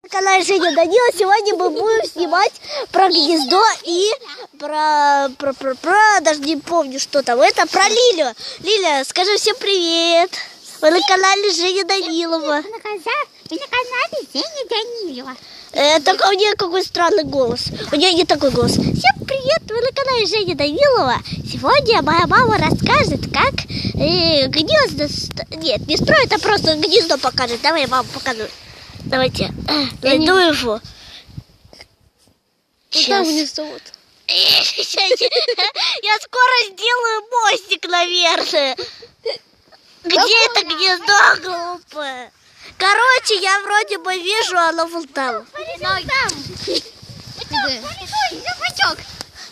На канале Женя Данила. Сегодня мы будем снимать про гнездо и даже не помню, что там. Это про Лилю. Лиля, скажи всем привет. Вы на канале Женя Данилова. Вы на канале Женя Данилова. Только у нее какой странный голос. У нее не такой голос. Всем привет, вы на канале Женя Данилова. Сегодня моя мама расскажет, как гнезда... Нет, не строит, а просто гнездо покажет. Давай я маму покажу. Давайте. Найду его. Сейчас. Я скоро сделаю мостик, наверное. Где это гнездо, глупое? Короче, я вроде бы вижу, оно вон там.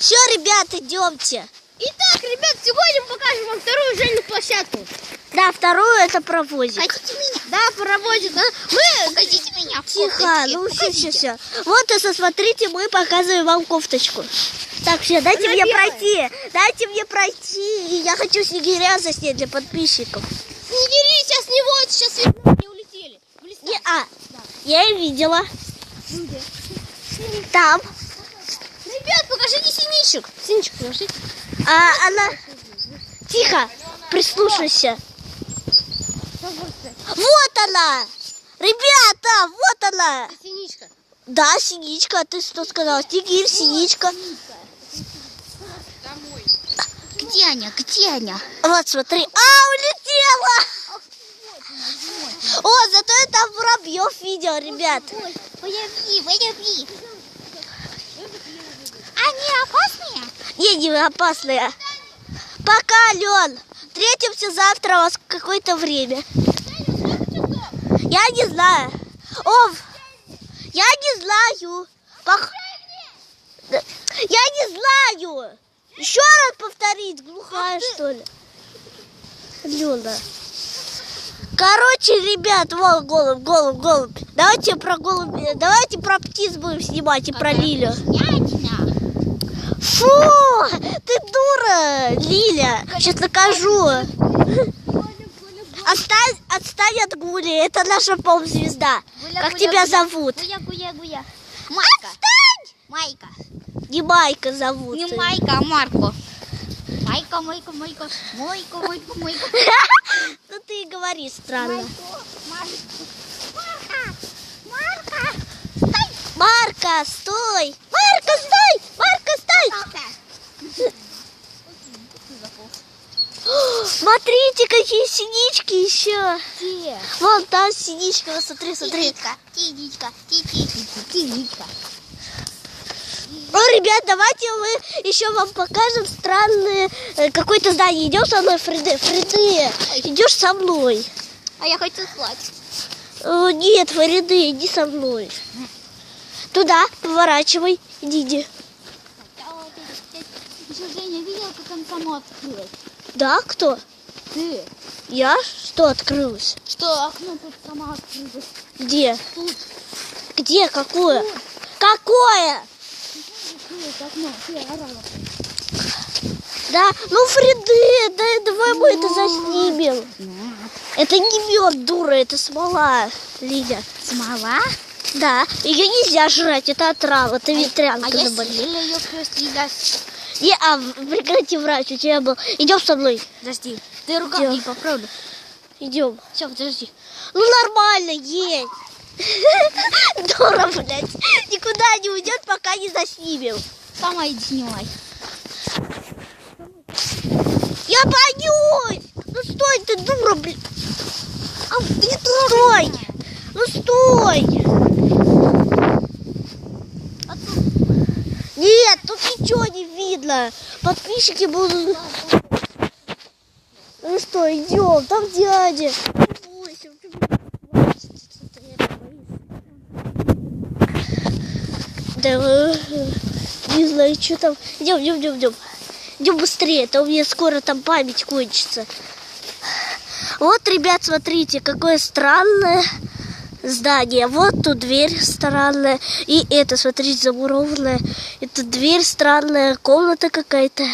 Все, ребят, идемте. Итак, ребят, сегодня мы покажем вам вторую Женину площадку. Да, вторую это паровозик. Хотите меня? Да, паровозик. Мы... Хотите меня? Тихо, ну все. Вот, смотрите, мы показываем вам кофточку. Так, все, дайте мне пройти. Дайте мне пройти. Я хочу снегиря заснять для подписчиков. Снегири сейчас не вот, сейчас видно, не улетели. Я и видела. Там. Ребят, покажите синичек. Синичек покажите. Она... Тихо, прислушайся. Вот она! Ребята, вот она! Синичка. Да, синичка, а ты что сказала? Снегирь, синичка. Где Аня? Где Аня? Вот, смотри. Улетела! О, зато я там воробьев видел, ребят. Воробьи. Они опасные? Не опасные. Пока, Лен. Встретимся завтра у вас в какое-то время. Я не знаю. Я не знаю. Я не знаю. Еще раз повторить, глухая, что ли? Лена. Короче, ребят, вот голубь. Давайте про птиц будем снимать и про Лилю. Фу, ты дура, Лиля. Сейчас накажу. Отстань от Гули, это наша поп-звезда. Как тебя зовут? Гуя. Майка. Отстань! Майка. Не Майка зовут. Не Майка, а Марко. Майка. Ну ты и говори странно. Марка, стой! Марка, стой! Смотрите, какие синички еще. Где? Вон там синичка, вот смотри. Синичка. Ну, ребят, давайте мы еще вам покажем странное какое-то здание. Идем со мной, Фреды. Идешь со мной. А я хочу спать. Нет, Фреды, иди со мной. Туда, поворачивай. Иди. Женя, видела, как он само открылось? Да, кто? Ты. Я? Что открылось? Что окно тут само открылось? Где? Тут. Где? Какое? Тут. Какое? Окно. Ты орала. Да, ну, Фреды, давай мы это заснимем. Это не мед, дура, это смола, Лиля. Смола? Да, ее нельзя жрать, это отрава, это ветрянка. Съели ее съедаст. Прекрати врать, у тебя был. Идем со мной. Подожди, ты руками поправлю. Идем. Все, подожди. Ну нормально, есть. Дура, блядь. Никуда не уйдет, пока не заснимем. Сама иди снимай. Я боюсь. Ну стой, ты дура, блядь. Ты стой. Ну стой. Нет, тут ничего не видно. Подписчики будут... Ну что, идем, там дядя. Да, не знаю, что там. Идем. Идем быстрее, а то у меня скоро там память кончится. Вот, ребят, смотрите, какое странное здание. Вот тут дверь странная. И это, смотрите, замурованная. Это дверь странная, комната какая-то.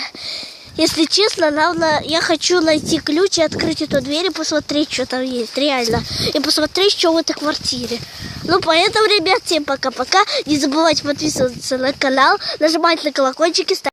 Если честно, я хочу найти ключ и открыть эту дверь и посмотреть, что там есть, реально. И посмотреть, что в этой квартире. Ну, поэтому, ребят, всем пока-пока. Не забывайте подписываться на канал, нажимать на колокольчик и ставить.